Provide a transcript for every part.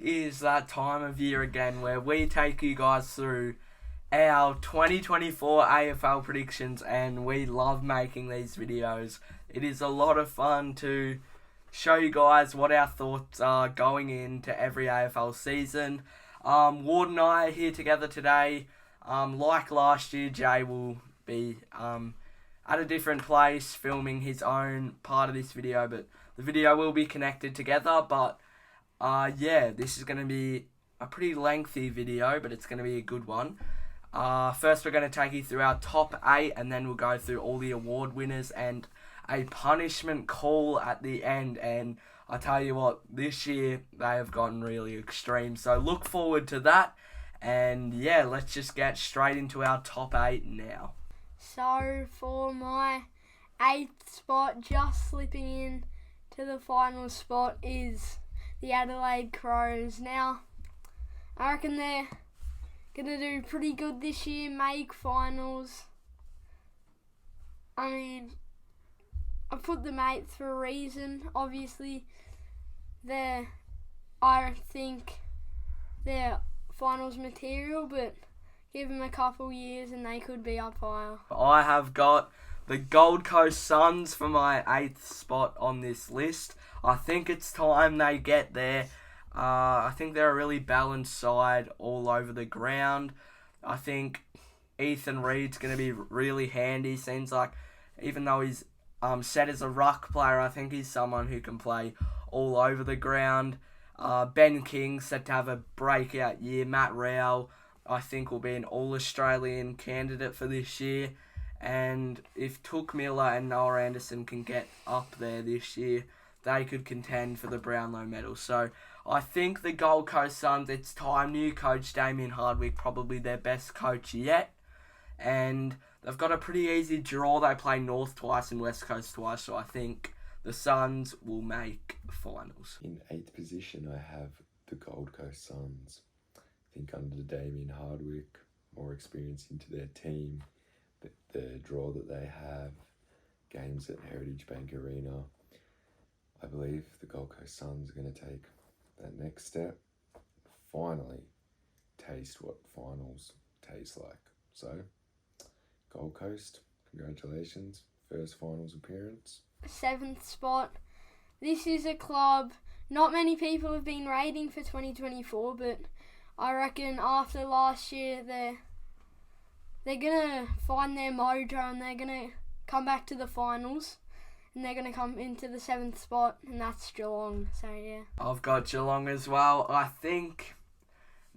is that time of year again where we take you guys through our 2024 AFL predictions, and we love making these videos. It is a lot of fun to show you guys what our thoughts are going into every AFL season. Ward and I are here together today. Like last year, Jay will be at a different place filming his own part of this video, but the video will be connected together. But this is going to be a pretty lengthy video, but it's going to be a good one. First, we're going to take you through our top 8, and then we'll go through all the award winners and a punishment call at the end. And I tell you what, this year they have gotten really extreme, so look forward to that. And yeah, let's just get straight into our top 8 now. So for my 8th spot, just slipping in to the final spot, is the Adelaide Crows. Now, I reckon they're going to do pretty good this year, make finals. I mean, I put them 8th for a reason. Obviously, I think they're finals material, but give them a couple years and they could be up higher. I have got the Gold Coast Suns for my 8th spot on this list. I think it's time they get there. I think they're a really balanced side all over the ground. I think Ethan Reid's going to be really handy. Seems like, even though he's set as a ruck player, I think he's someone who can play all over the ground. Ben King set to have a breakout year. Matt Rowell, I think, will be an All-Australian candidate for this year. And if Took Miller and Noah Anderson can get up there this year, they could contend for the Brownlow Medal. So I think the Gold Coast Suns, it's time. New coach Damien Hardwick, probably their best coach yet. And they've got a pretty easy draw. They play North twice and West Coast twice. So I think the Suns will make finals. In 8th position, I have the Gold Coast Suns. I think under Damien Hardwick, more experience into their team, the draw that they have, games at Heritage Bank Arena, I believe the Gold Coast Suns are going to take that next step, finally taste what finals taste like. So, Gold Coast, congratulations, first finals appearance. 7th spot. This is a club not many people have been rating for 2024, but I reckon after last year they're going to find their mojo and they're going to come back to the finals. And they're going to come into the 7th spot, and that's Geelong. So, yeah. I've got Geelong as well. I think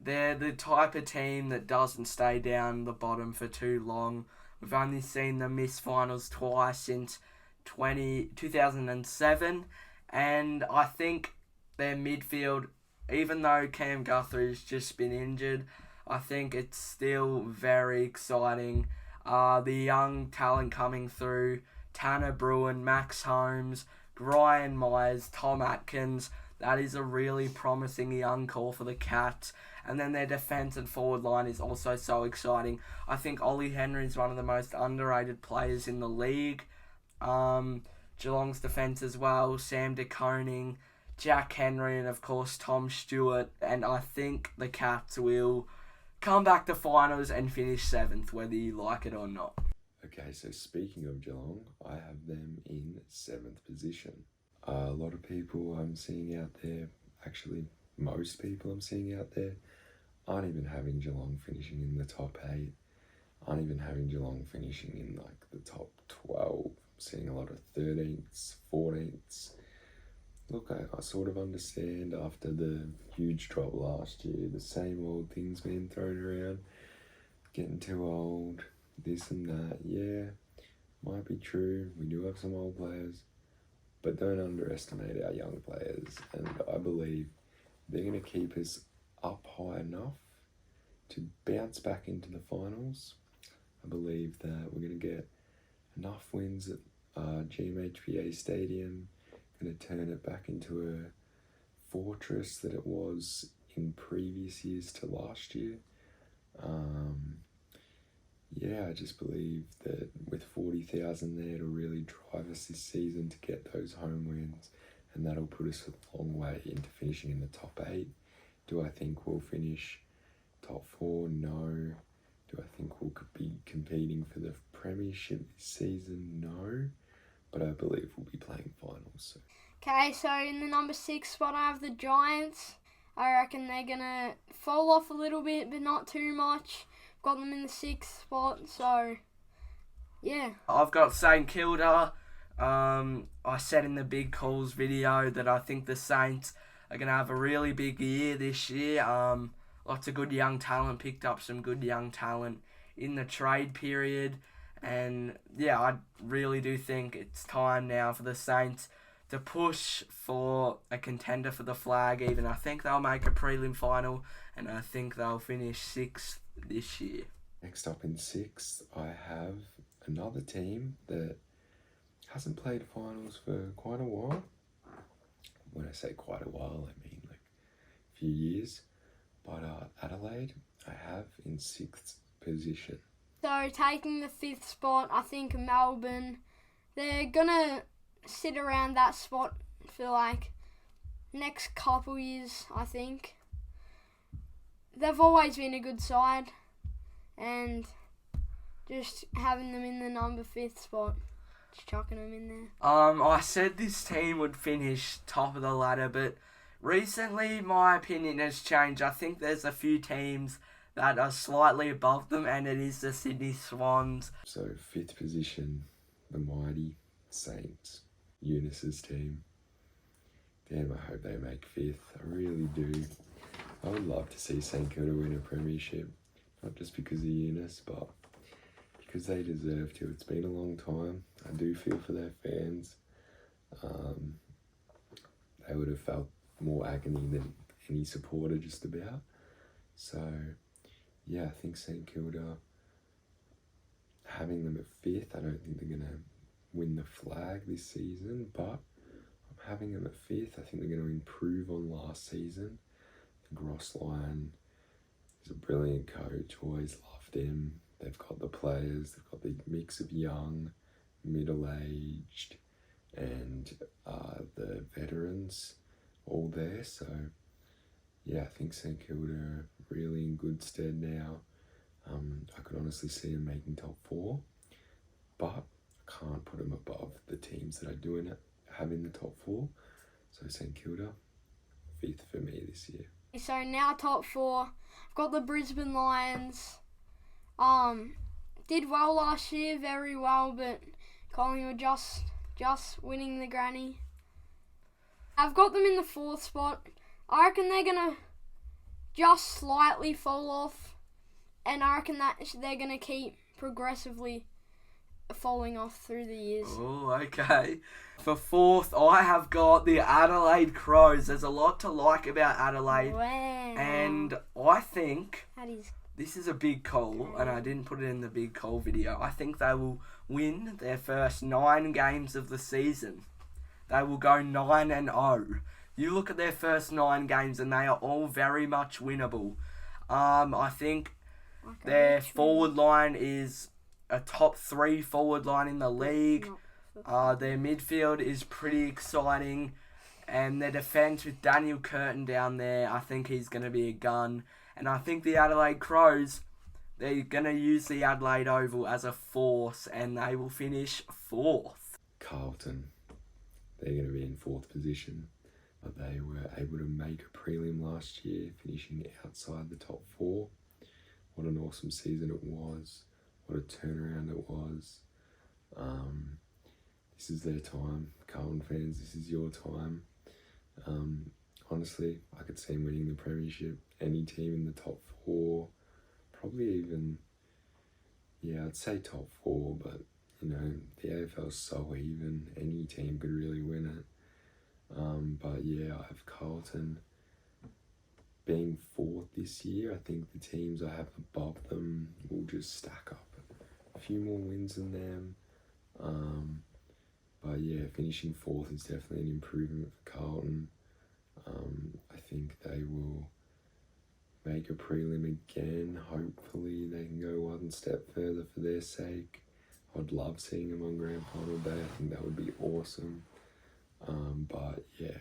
they're the type of team that doesn't stay down the bottom for too long. We've only seen them miss finals twice since 2007. And I think their midfield, even though Cam Guthrie's just been injured, I think it's still very exciting. The young talent coming through, Tanner Bruin, Max Holmes, Ryan Myers, Tom Atkins. That is a really promising young call for the Cats. And then their defence and forward line is also so exciting. I think Ollie Henry is one of the most underrated players in the league. Geelong's defence as well, Sam De Koning, Jack Henry, and of course Tom Stewart. And I think the Cats will come back to finals and finish 7th, whether you like it or not. Okay, so speaking of Geelong, I have them in 7th position. A lot of people I'm seeing out there, actually most people I'm seeing out there, aren't even having Geelong finishing in the top 8, aren't even having Geelong finishing in like the top 12. I'm seeing a lot of 13ths, 14ths. Look, I sort of understand after the huge drop last year, the same old things being thrown around, getting too old, this and that. Yeah, might be true. We do have some old players, but don't underestimate our young players. And I believe they're going to keep us up high enough to bounce back into the finals. I believe that we're going to get enough wins at GMHBA Stadium, going to turn it back into a fortress that it was in previous years to last year. I just believe that with 40,000 there, it'll really drive us this season to get those home wins, and that'll put us a long way into finishing in the top 8 Do I think we'll finish top 4? No. Do I think we'll be competing for the premiership this season? No. But I believe we'll be playing finals. Okay, so in the number 6 spot, I have the Giants. I reckon they're going to fall off a little bit, but not too much. Got them in the 6th spot, so yeah. I've got St Kilda. I said in the Big Calls video that I think the Saints are going to have a really big year this year. Lots of good young talent, picked up some good young talent in the trade period. And yeah, I really do think it's time now for the Saints to push for a contender for the flag even. I think they'll make a prelim final, and I think they'll finish 6th this year. Next up in 6th, I have another team that hasn't played finals for quite a while. When I say quite a while, I mean like a few years. But Adelaide, I have in 6th position. So taking the 5th spot, I think Melbourne, they're going to sit around that spot for like next couple years, I think. They've always been a good side, and just having them in the number 5th spot, just chucking them in there. I said this team would finish top of the ladder, but recently my opinion has changed. I think there's a few teams that are slightly above them, and it is the Sydney Swans. So 5th position, the mighty Saints, Eunice's team. Damn, I hope they make 5th. I really do. I would love to see St Kilda win a premiership, not just because of Eunice, but because they deserve to. It's been a long time. I do feel for their fans. They would have felt more agony than any supporter just about. So, yeah, I think St Kilda, having them at 5th, I don't think they're going to win the flag this season, but I'm having them at 5th. I think they're going to improve on last season. I think Ross Lyon is a brilliant coach, always loved him. They've got the players, they've got the mix of young, middle-aged, and the veterans all there. So, yeah, I think St Kilda are really in good stead now. I could honestly see them making top 4, but I can't put them above the teams that I do have in the top 4. So St Kilda, 5th for me this year. So now top 4, I've got the Brisbane Lions. Did well last year, very well, but Collingwood just winning the granny. I've got them in the 4th spot. I reckon they're going to just slightly fall off, and I reckon that they're going to keep progressively falling off through the years. Oh, okay. For 4th, I have got the Adelaide Crows. There's a lot to like about Adelaide. Wow. And I think That is this is a big call, and I didn't put it in the big call video. I think they will win their first 9 games of the season. They will go 9-0. You look at their first 9 games, and they are all very much winnable. I think their forward line is a top 3 forward line in the league. Their midfield is pretty exciting, and their defence with Daniel Curtin down there, I think he's going to be a gun. And I think the Adelaide Crows, they're going to use the Adelaide Oval as a force, and they will finish 4th. Carlton, they're going to be in 4th position, but they were able to make a prelim last year, finishing outside the top 4. What an awesome season it was. What a turnaround it was. This is their time. Carlton fans, this is your time. Honestly, I could see them winning the premiership. Any team in the top 4, probably even, I'd say top 4, but, the AFL's so even, any team could really win it. But yeah, I have Carlton being 4th this year. I think the teams I have above them will just stack up a few more wins than them. But yeah, finishing 4th is definitely an improvement for Carlton. I think they will make a prelim again. Hopefully they can go one step further for their sake. I'd love seeing them on grand final day. I think that would be awesome. But yeah,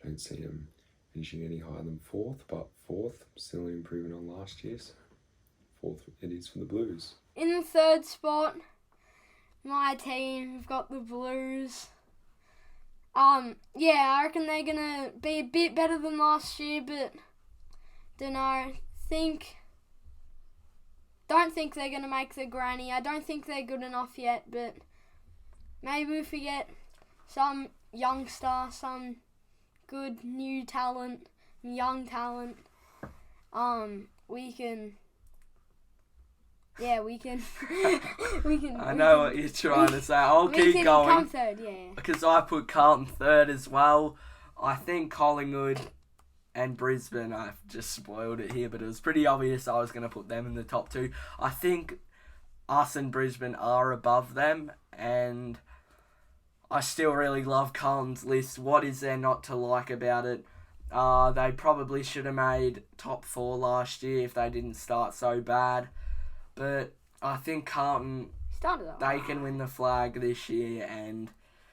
I don't see them finishing any higher than fourth, but fourth, still an improvement on last year's. Fourth it is for the Blues. In the third spot, my team, we've got the Blues. I reckon they're gonna be a bit better than last year, but don't think they're gonna make the granny. I don't think they're good enough yet, but maybe if we get some youngster, some good new talent, young talent, we can. I know what you're trying to say. I'll keep going. Come third, yeah. Because I put Carlton third as well. I think Collingwood and Brisbane, I've just spoiled it here, but it was pretty obvious I was going to put them in the top two. I think us and Brisbane are above them, and I still really love Carlton's list. What is there not to like about it? They probably should have made top 4 last year if they didn't start so bad. But I think Carlton, they can win the flag this year, and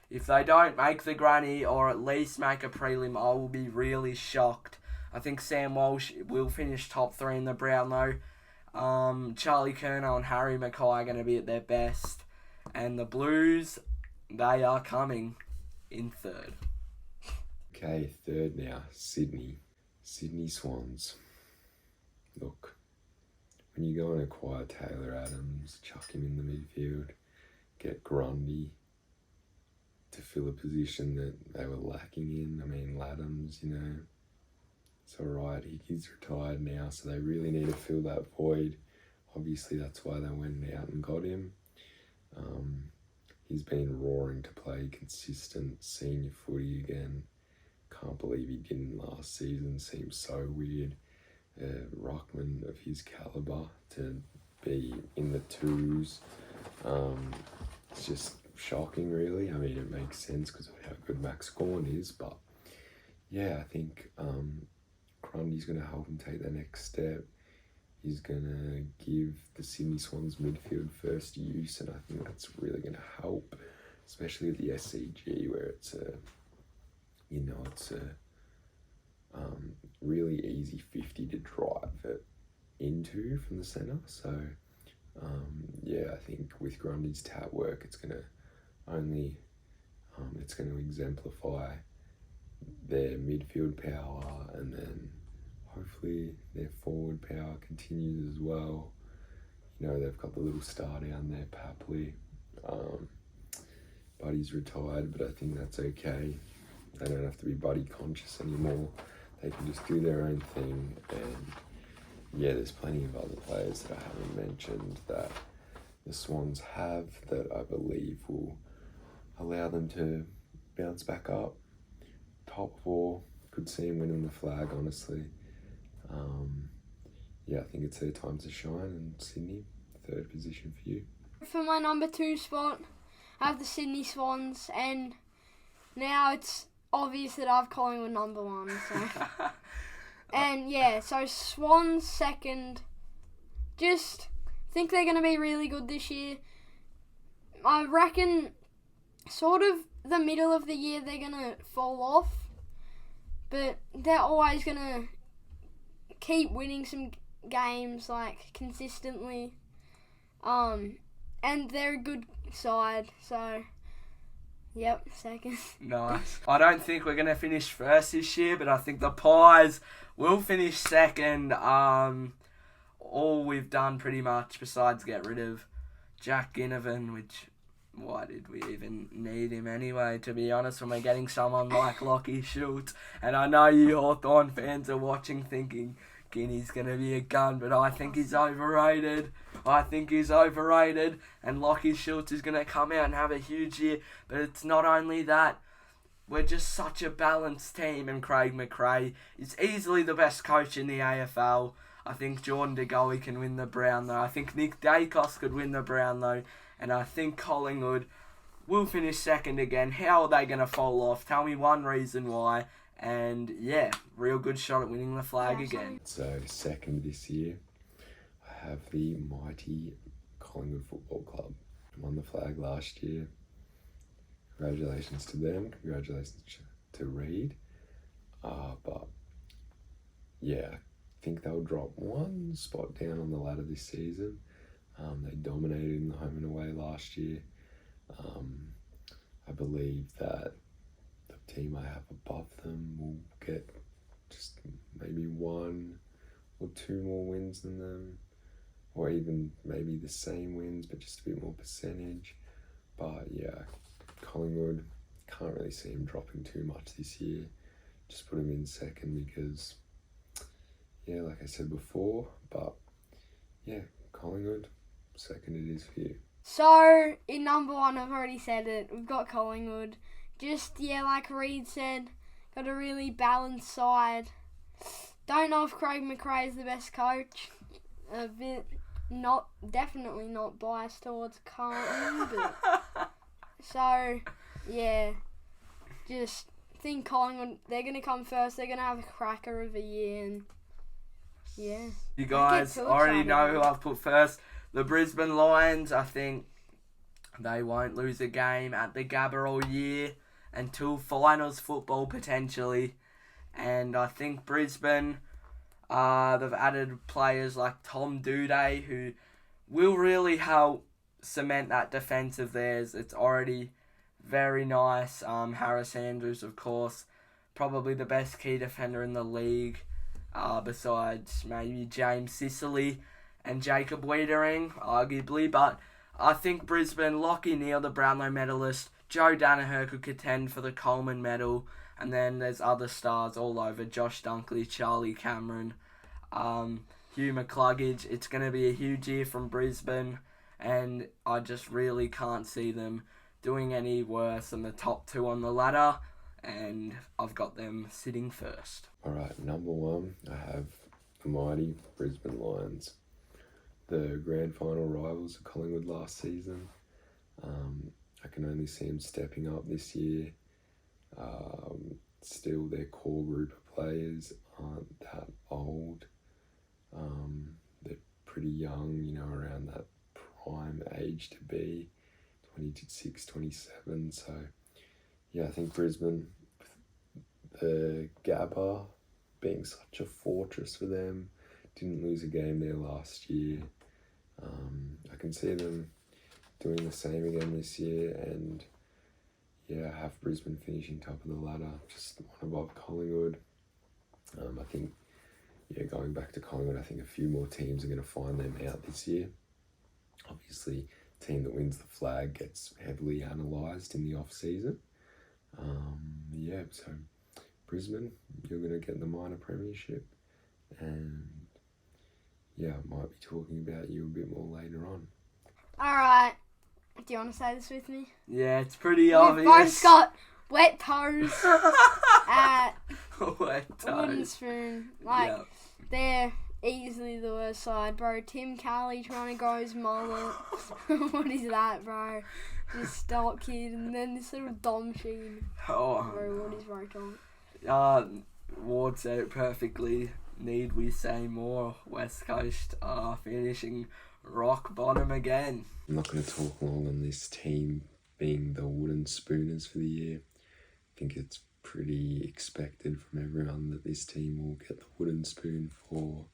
if they don't make the granny or at least make a prelim, I will be really shocked. I think Sam Walsh will finish top 3 in the Brownlow. Charlie Curnow and Harry Mackay are going to be at their best. And the Blues, they are coming in third. Okay, third now, Sydney Swans. Look, when you go and acquire Taylor Adams, chuck him in the midfield, get Grundy to fill a position that they were lacking in. I mean, Laddams, it's alright. He's retired now, so they really need to fill that void. Obviously, that's why they went out and got him. He's been roaring to play consistent senior footy again. Can't believe he didn't last season. Seems so weird. Ruckman of his calibre to be in the twos. It's just shocking, really. I mean, it makes sense because of how good Max Gawn is, but yeah, I think Grundy's going to help him take the next step. He's going to give the Sydney Swans midfield first use, and I think that's really going to help, especially with the SCG, where it's a really easy 50 to drive it into from the centre. So, I think with Grundy's tap work, it's going to exemplify their midfield power, and then hopefully their forward power continues as well. They've got the little star down there, Papley. Buddy's retired, but I think that's okay. They don't have to be buddy conscious anymore. They can just do their own thing. And yeah, there's plenty of other players that I haven't mentioned that the Swans have that I believe will allow them to bounce back up. Top 4, could see him winning the flag, honestly. I think it's their time to shine, and Sydney, third position for you. For my number 2 spot, I have the Sydney Swans, and now it's obvious that I've Collingwood number 1. So. And so Swans second. Just think they're going to be really good this year. I reckon sort of the middle of the year they're going to fall off, but they're always going to keep winning some games consistently. And they're a good side, so yep, second. Nice. I don't think we're going to finish first this year, but I think the Pies will finish second. All we've done pretty much besides get rid of Jack Ginnivan, which, why did we even need him anyway, to be honest, when we're getting someone like Lockie Schultz. And I know you Hawthorn fans are watching thinking Guinea's going to be a gun, but I think he's overrated. And Lockie Schultz is going to come out and have a huge year. But it's not only that. We're just such a balanced team, and Craig McRae is easily the best coach in the AFL. I think Jordan De Goey can win the Brownlow. I think Nick Dacos could win the Brownlow. And I think Collingwood will finish second again. How are they going to fall off? Tell me one reason why. And yeah, real good shot at winning the flag again. So second this year, I have the mighty Collingwood Football Club. Won the flag last year. Congratulations to them. Congratulations to Reid. But yeah, I think they'll drop one spot down on the ladder this season. They dominated in the home and away last year. I believe that the team I have above them will get just maybe 1 or 2 more wins than them, or even maybe the same wins, but just a bit more percentage. But yeah, Collingwood, can't really see him dropping too much this year. Just put him in second because, yeah, like I said before, but yeah, Collingwood, second it is for you. So, in number 1, I've already said it, we've got Collingwood. Just, yeah, like Reid said, got a really balanced side. Don't know if Craig McRae is the best coach. A bit, definitely not biased towards Carlton, but... So, yeah, just think Collingwood, they're going to come first, they're going to have a cracker of a year, and yeah. You guys already know who I've put first. The Brisbane Lions, I think they won't lose a game at the Gabba all year until finals football potentially. And I think Brisbane, they've added players like Tom Doedee who will really help cement that defence of theirs. It's already very nice. Harris Andrews, of course, probably the best key defender in the league, besides maybe James Sicily and Jacob Wiedering, arguably. But I think Brisbane, Lachie Neale, the Brownlow medalist, Joe Danaher could contend for the Coleman Medal, and then there's other stars all over, Josh Dunkley, Charlie Cameron, Hugh McCluggage. It's going to be a huge year from Brisbane, and I just really can't see them doing any worse than the top 2 on the ladder, and I've got them sitting first. Alright, number 1, I have the mighty Brisbane Lions. The grand final rivals of Collingwood last season. I can only see them stepping up this year. Still, their core group of players aren't that old. They're pretty young, around that prime age to be 26, 27. So, yeah, I think Brisbane, the Gabba being such a fortress for them, didn't lose a game there last year. I can see them doing the same again this year, and yeah, have Brisbane finishing top of the ladder, just 1 above Collingwood. I think, yeah, going back to Collingwood, I think a few more teams are going to find them out this year. Obviously, team that wins the flag gets heavily analysed in the off-season. Yeah, so Brisbane, you're going to get the minor premiership, and yeah, I might be talking about you a bit more later on. Alright, do you want to say this with me? Yeah, it's pretty We've obvious. both got wet toes at Wet Wooden toes. Spoon. Yeah. They're easily the worst side, bro. Tim Kelly trying to grow his mullet. What is that, bro? Just stop, kid. And then this little Dom Sheen. Bro, what is right on? Ward said it perfectly. Need we say more? West Coast are finishing rock bottom again. I'm not going to talk long on this team being the Wooden Spooners for the year. I think it's pretty expected from everyone that this team will get the Wooden Spoon for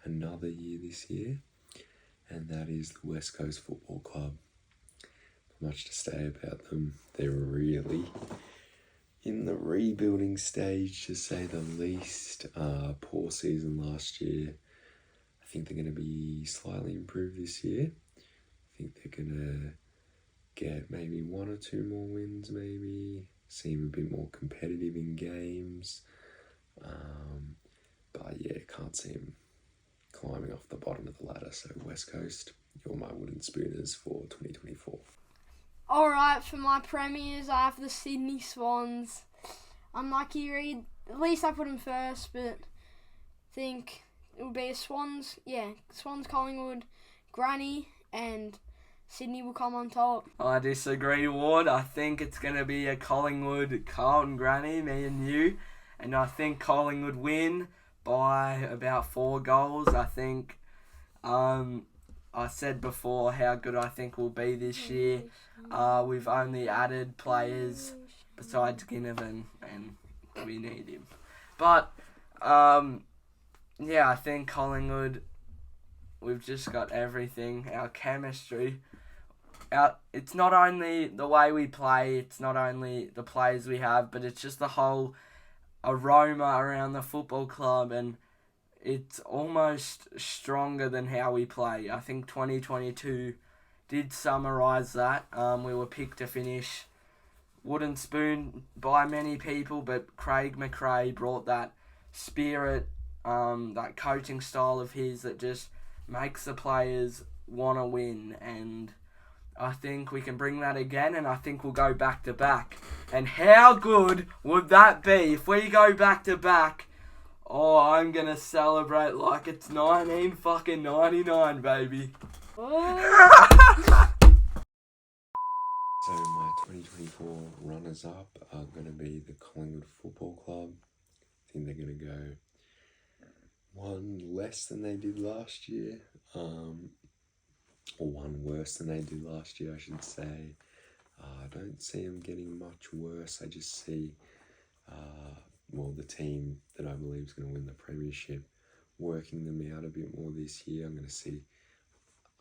another year this year, and that is the West Coast Football Club. Not much to say about them. They're really in the rebuilding stage, to say the least. Poor season last year. I think they're going to be slightly improved this year. I think they're going to get maybe 1 or 2 more wins, maybe. Seem a bit more competitive in games. But yeah, can't see them climbing off the bottom of the ladder. So West Coast, you're my Wooden Spooners for 2024. Alright, for my premiers, I have the Sydney Swans. Unlucky Reid. At least I put them first, but I think it would be a Swans, Collingwood, Granny, and Sydney will come on top. I disagree, Ward. I think it's going to be a Collingwood, Carlton, Granny, me and you. And I think Collingwood win by about 4 goals. I think I said before how good I think we'll be this year. We've only added players besides Ginnivan, and we need him. But Yeah, I think Collingwood, we've just got everything. Our chemistry. It's not only the way we play, it's not only the players we have, but it's just the whole aroma around the football club, and it's almost stronger than how we play. I think 2022 did summarise that. We were picked to finish wooden spoon by many people, but Craig McRae brought that spirit, that coaching style of his that just makes the players want to win, and I think we can bring that again, and I think we'll go back to back. And how good would that be if we go back to back? Oh, I'm gonna celebrate like it's 1999, baby. Oh. So my 2024 runners-up are going to be the Collingwood Football Club. I think they're going to go one less than they did last year, or one worse than they did last year, I should say. I don't see them getting much worse. I just see, the team that I believe is going to win the premiership, working them out a bit more this year. I'm going to see,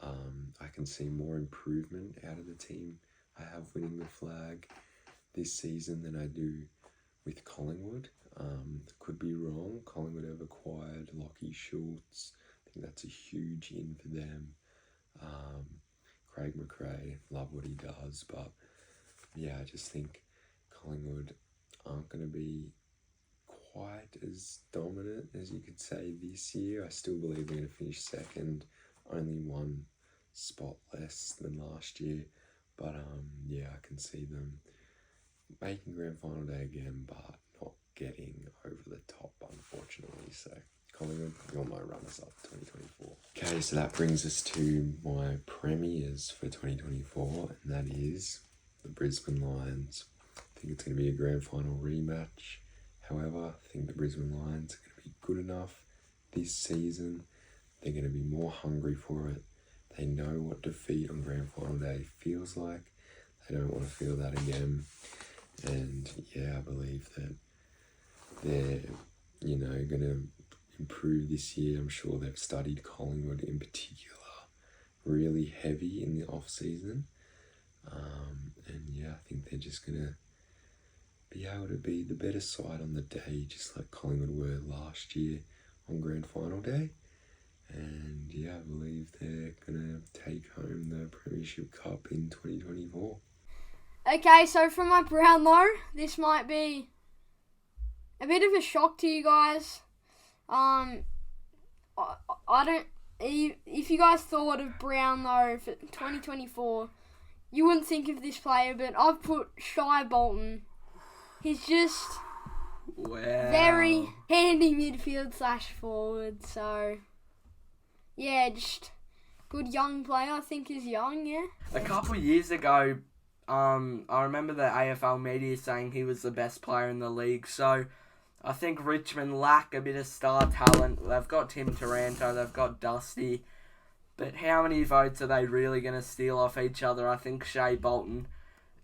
I can see more improvement out of the team I have winning the flag this season than I do with Collingwood. Could be wrong. Collingwood have acquired Lockie Schultz. I think that's a huge in for them. Craig McRae, love what he does, but yeah, I just think Collingwood aren't going to be quite as dominant as you could say this year. I still believe they're going to finish second, only one spot less than last year. But yeah, I can see them making grand final day again, but not getting over the top, unfortunately. So Collingwood, you're my runners-up 2024. Okay, so that brings us to my premiers for 2024, and that is the Brisbane Lions. I think it's going to be a grand final rematch. However, I think the Brisbane Lions are going to be good enough this season. They're going to be more hungry for it. They know what defeat on grand final day feels like. They don't want to feel that again. And yeah, I believe that they're, going to improve this year. I'm sure they've studied Collingwood in particular really heavy in the off season. And yeah, I think they're just going to be able to be the better side on the day, just like Collingwood were last year on grand final day. And yeah, I believe they're going to take home the Premiership Cup in 2024. Okay, so for my Brownlow, this might be a bit of a shock to you guys. I don't. If you guys thought of Brownlow for 2024, you wouldn't think of this player, but I've put Shai Bolton. He's just very handy midfield / forward, so yeah, just good young player. I think he's young, yeah. A couple of years ago, I remember the AFL media saying he was the best player in the league, so I think Richmond lack a bit of star talent. They've got Tim Taranto, they've got Dusty, but how many votes are they really going to steal off each other? I think Shai Bolton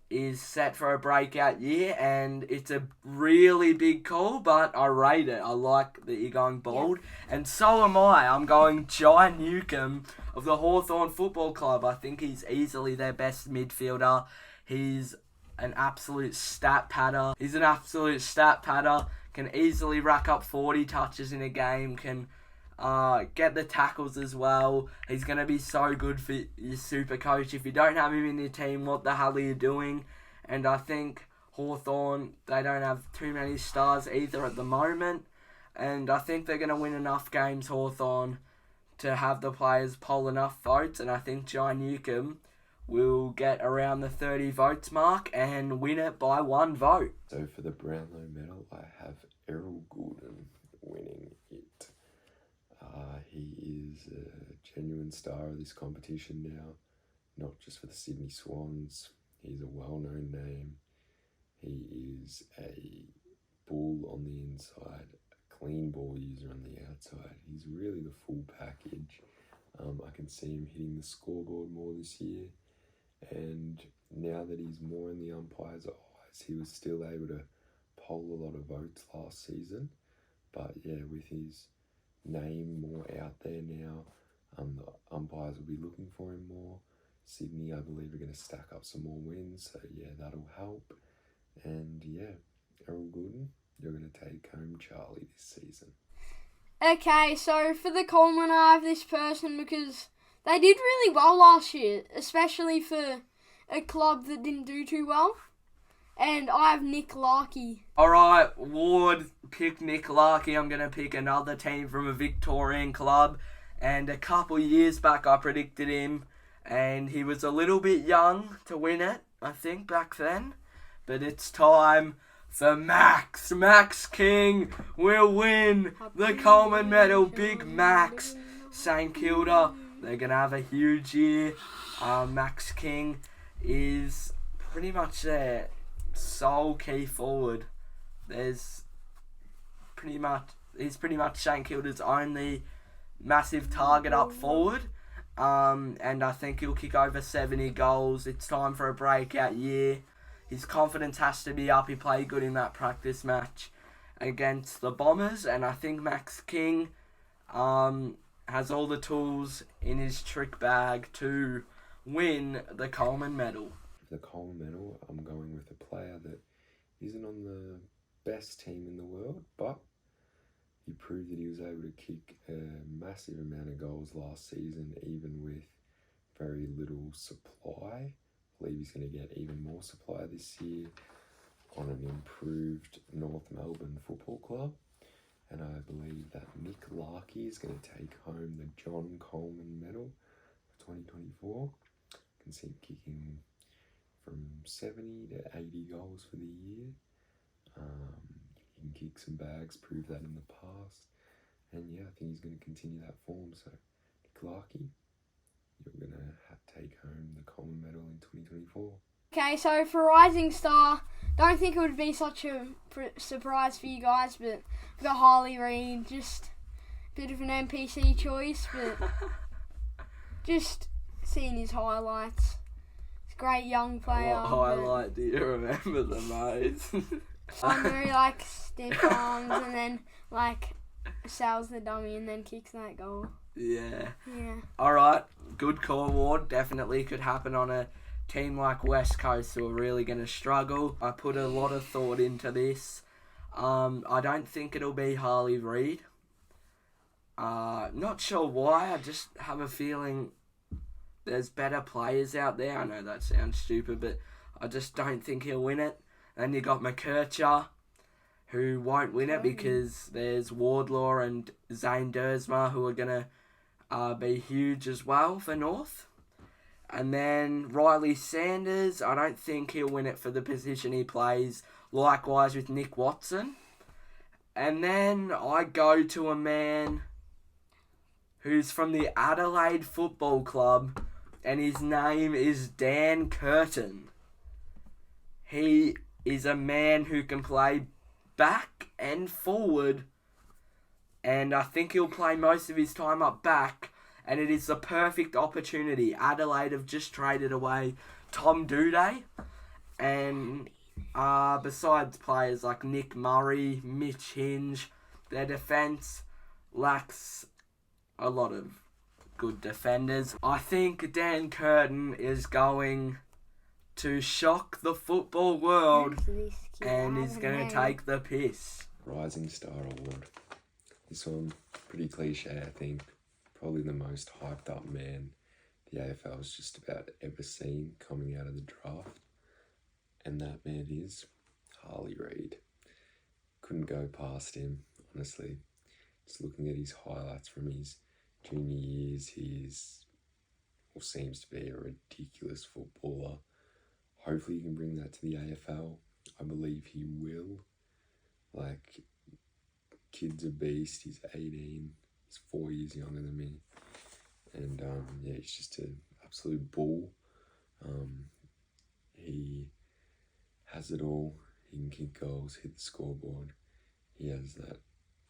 is set for a breakout year, and it's a really big call, but I rate it. I like that you're going bold, and so am I. I'm going Jai Newcombe of the Hawthorn Football Club. I think he's easily their best midfielder. He's an absolute stat padder. Can easily rack up 40 touches in a game, can get the tackles as well. He's going to be so good for your super coach. If you don't have him in your team, what the hell are you doing? And I think Hawthorn, they don't have too many stars either at the moment. And I think they're going to win enough games, Hawthorn, to have the players poll enough votes. And I think Jai Newcombe will get around the 30 votes mark and win it by 1 vote. So for the Brownlow Medal, I have Errol Goulden winning it. He is a genuine star of this competition now, not just for the Sydney Swans. He's a well-known name. He is a bull on the inside, a clean ball user on the outside. He's really the full package. I can see him hitting the scoreboard more this year, and now that he's more in the umpire's eyes, he was still able to poll a lot of votes last season. But yeah, with his name more out there now. The umpires will be looking for him more. Sydney, I believe, are going to stack up some more wins, so yeah, that'll help. And yeah, Errol Gooden, you're going to take home Charlie this season. Okay, so for the Coleman, I have this person because they did really well last year, especially for a club that didn't do too well. And I have Nick Larkey. Alright, Ward picked Nick Larkey. I'm going to pick another team from a Victorian club. And a couple years back, I predicted him. And he was a little bit young to win it, I think, back then. But it's time for Max. Max King will win the Coleman Medal. Big Max. St Kilda, they're going to have a huge year. Max King is pretty much their sole key forward. He's pretty much St Kilda's only massive target up forward. And I think he'll kick over 70 goals. It's time for a breakout year. His confidence has to be up. He played good in that practice match against the Bombers, and I think Max King has all the tools in his trick bag to win the Coleman Medal. For the Coleman Medal, I'm going with a player that isn't on the best team in the world, but he proved that he was able to kick a massive amount of goals last season, even with very little supply. I believe he's going to get even more supply this year on an improved North Melbourne Football Club. And I believe that Nick Larkey is going to take home the John Coleman Medal for 2024. I can see him kicking from 70 to 80 goals for the year. He can kick some bags, prove that in the past. And yeah, I think he's going to continue that form. So, Nick Larkey, you're going to take home the Coleman Medal in 2024. Okay, so for Rising Star, don't think it would be such a surprise for you guys, but we've got Harley Reid, just a bit of an NPC choice, but just seeing his highlights. He's a great young player. What highlight do you remember the most? One where he like stiff arms and then like sells the dummy and then kicks that goal. Yeah. Yeah. Alright, good call, Ward. Definitely could happen on a team like West Coast who are really going to struggle. I put a lot of thought into this. I don't think it'll be Harley Reid. Not sure why. I just have a feeling there's better players out there. I know that sounds stupid, but I just don't think he'll win it. And you got McKercher, who won't win it because there's Wardlaw and Zane Dersma who are going to be huge as well for North. And then Riley Sanders, I don't think he'll win it for the position he plays. Likewise with Nick Watson. And then I go to a man who's from the Adelaide Football Club, and his name is Dan Curtin. He is a man who can play back and forward, and I think he'll play most of his time up back, and it is the perfect opportunity. Adelaide have just traded away Tom Doedee, and besides players like Nick Murray, Mitch Hinge, their defence lacks a lot of good defenders. I think Dan Curtin is going to shock the football world and is going to take the piss. Rising Star Award. This one, pretty cliche, I think. Probably the most hyped up man the AFL's just about ever seen coming out of the draft. And that man is Harley Reid. Couldn't go past him, honestly. Just looking at his highlights from his junior years, he seems to be a ridiculous footballer. Hopefully he can bring that to the AFL. I believe he will. Like, kid's a beast. He's 18. He's 4 years younger than me. And, yeah, he's just an absolute bull. He has it all. He can kick goals, hit the scoreboard. He has that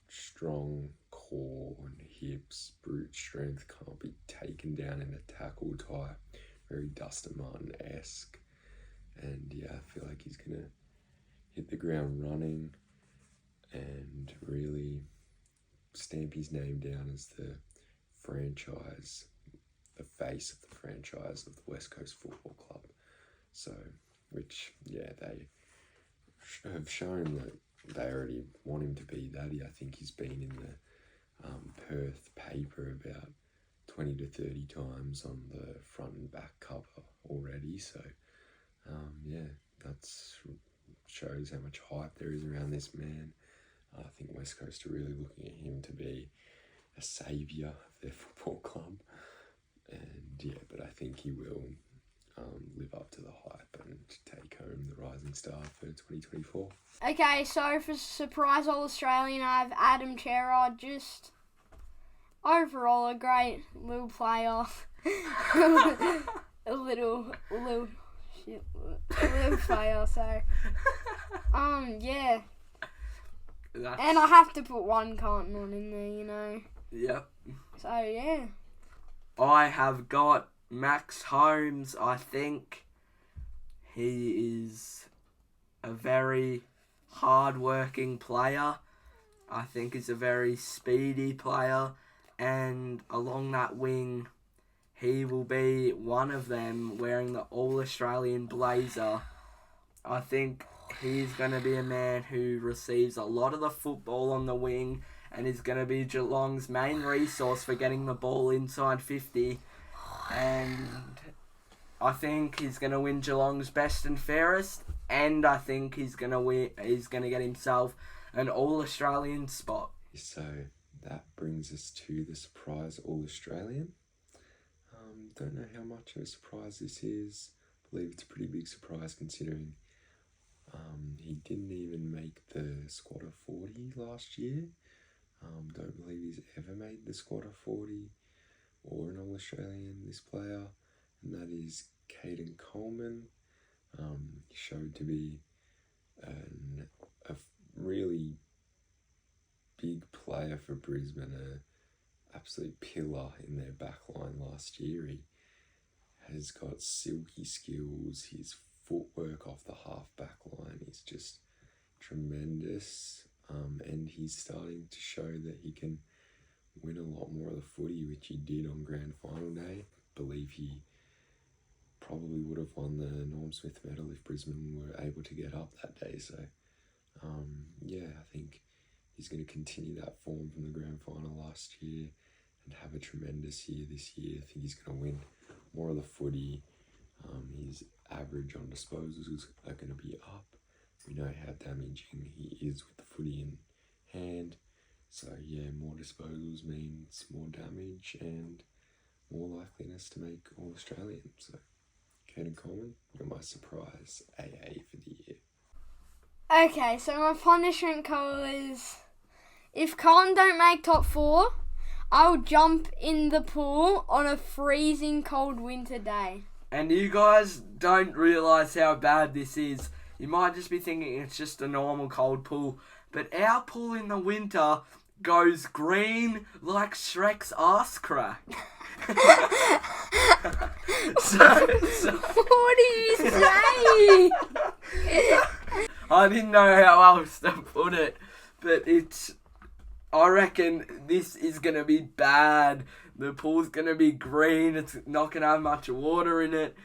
strong core and hips, brute strength, can't be taken down in a tackle type. Very Dustin Martin-esque. And yeah, I feel like he's going to hit the ground running and really stamp his name down as the franchise, the face of the franchise of the West Coast Football Club. So, which, yeah, they have shown that they already want him to be that. I think he's been in the Perth paper about 20 to 30 times on the front and back cover already. So, yeah, that shows how much hype there is around this man. I think West Coast are really looking at him to be a saviour of their football club. And yeah, but I think he will live up to the hype and take home the Rising Star for 2024. Okay, so for surprise All-Australian, I have Adam Cherrard. Just overall a great little player. a little player, so yeah. And I have to put one Carlton in there, you know. Yep. So yeah. I have got Max Holmes. I think he is a very hard-working player. I think he's a very speedy player, and along that wing, he will be one of them wearing the All-Australian blazer. I think he's going to be a man who receives a lot of the football on the wing and is going to be Geelong's main resource for getting the ball inside 50. And I think he's going to win Geelong's best and fairest, and I think he's going to get himself an All-Australian spot. So that brings us to the surprise All-Australian. Don't know how much of a surprise this is. I believe it's a pretty big surprise considering he didn't even make the squad of 40 last year. Don't believe he's ever made the squad of 40 or an All-Australian, this player, and that is Coleman. He showed to be a really big player for Brisbane, an absolute pillar in their back line last year. He has got silky skills. His footwork off the half-back line is just tremendous. And he's starting to show that he can win a lot more of the footy, which he did on Grand Final Day. I believe he probably would have won the Norm Smith medal if Brisbane were able to get up that day. So, yeah, I think he's going to continue that form from the Grand Final last year and have a tremendous year this year. I think he's going to win more of the footy. His average on disposals are going to be up. We know how damaging he is with the footy in hand. So, yeah, more disposals means more damage and more likeliness to make All-Australian. So, Coleman, you're my surprise AA for the year. Okay, so my punishment call is, if Carlton don't make top 4, I'll jump in the pool on a freezing cold winter day. And you guys don't realise how bad this is. You might just be thinking it's just a normal cold pool, but our pool in the winter goes green like Shrek's ass crack. What do you say? I didn't know how else to put it, but I reckon this is going to be bad. The pool's going to be green. It's not going to have much water in it.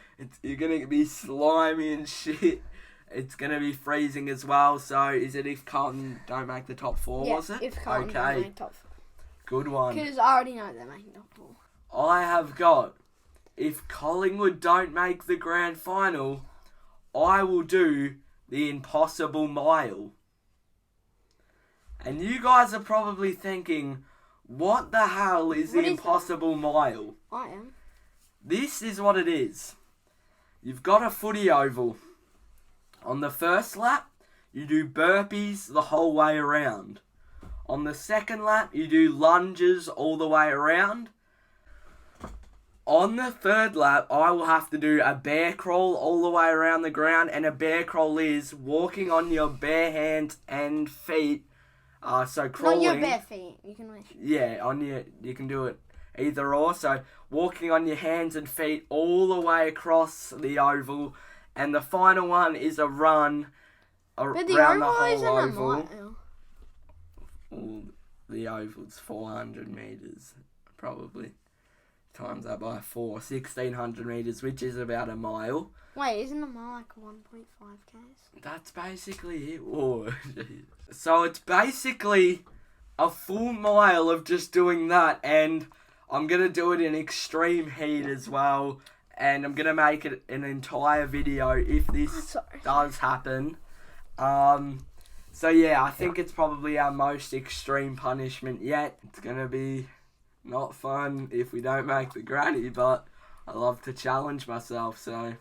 You're going to be slimy and shit. It's going to be freezing as well. So, is it if Carlton don't make the top 4, yeah, was it? If Carlton don't make top 4. Good one. Because I already know they're making top 4. I have got, if Collingwood don't make the grand final, I will do the impossible mile. And you guys are probably thinking, what the hell is the impossible mile? I am. This is what it is. You've got a footy oval. On the first lap, you do burpees the whole way around. On the second lap, you do lunges all the way around. On the third lap, I will have to do a bear crawl all the way around the ground, and a bear crawl is walking on your bare hands and feet. So crawling. Not your bare feet. You can. Yeah, you can do it either or. So walking on your hands and feet all the way across the oval, and the final one is a run around the whole oval. the oval's 400 metres, probably. Times that by 4, 1,600 metres, which is about a mile. Wait, isn't a mile like 1.5 k's? That's basically it. Oh, so it's basically a full mile of just doing that, and I'm going to do it in extreme heat as well, and I'm going to make it an entire video if this does happen. So yeah, I think it's probably our most extreme punishment yet. It's going to be not fun if we don't make the granny, but I love to challenge myself, so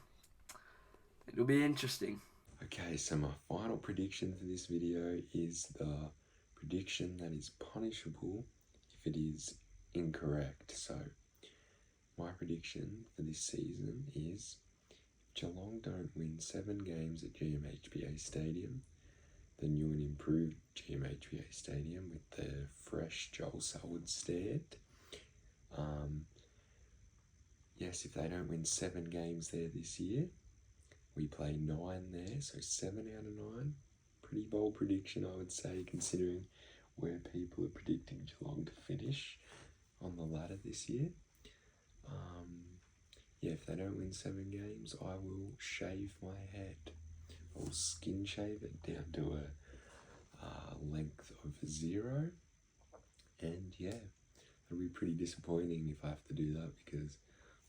it'll be interesting. Okay, so my final prediction for this video is the prediction that is punishable if it is incorrect. So my prediction for this season is Geelong don't win 7 games at GMHBA Stadium, the new and improved GMHBA Stadium with the fresh Joel Selwood stand. Yes, if they don't win 7 games there this year, we play 9 there, so 7 out of 9. Pretty bold prediction, I would say, considering where people are predicting Geelong to finish on the ladder this year. Yeah, if they don't win 7 games, I will shave my head. I will skin shave it down to a length of 0. And yeah, it'll be pretty disappointing if I have to do that, because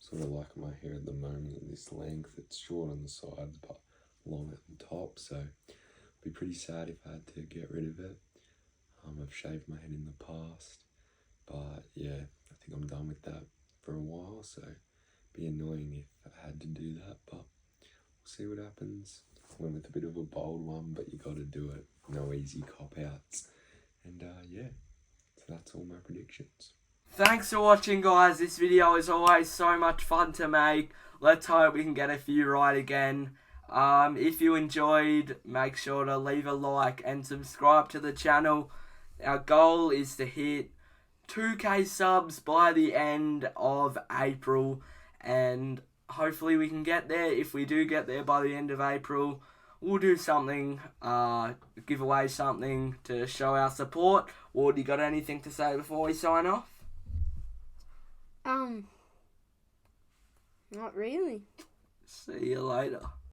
I'm sort of like my hair at the moment at this length. It's short on the sides but long at the top, so it'd be pretty sad if I had to get rid of it. I've shaved my head in the past, but yeah, I think I'm done with that for a while, so it'd be annoying if I had to do that, but we'll see what happens. I went with a bit of a bold one, but you got to do it. No easy cop-outs. And yeah, so that's all my predictions. Thanks for watching, guys. This video is always so much fun to make. Let's hope we can get a few right again. If you enjoyed, make sure to leave a like and subscribe to the channel. Our goal is to hit 2k subs by the end of April, and hopefully we can get there. If we do get there by the end of April, we'll do something, give away something to show our support. Ward, you got anything to say before we sign off? Not really. See you later.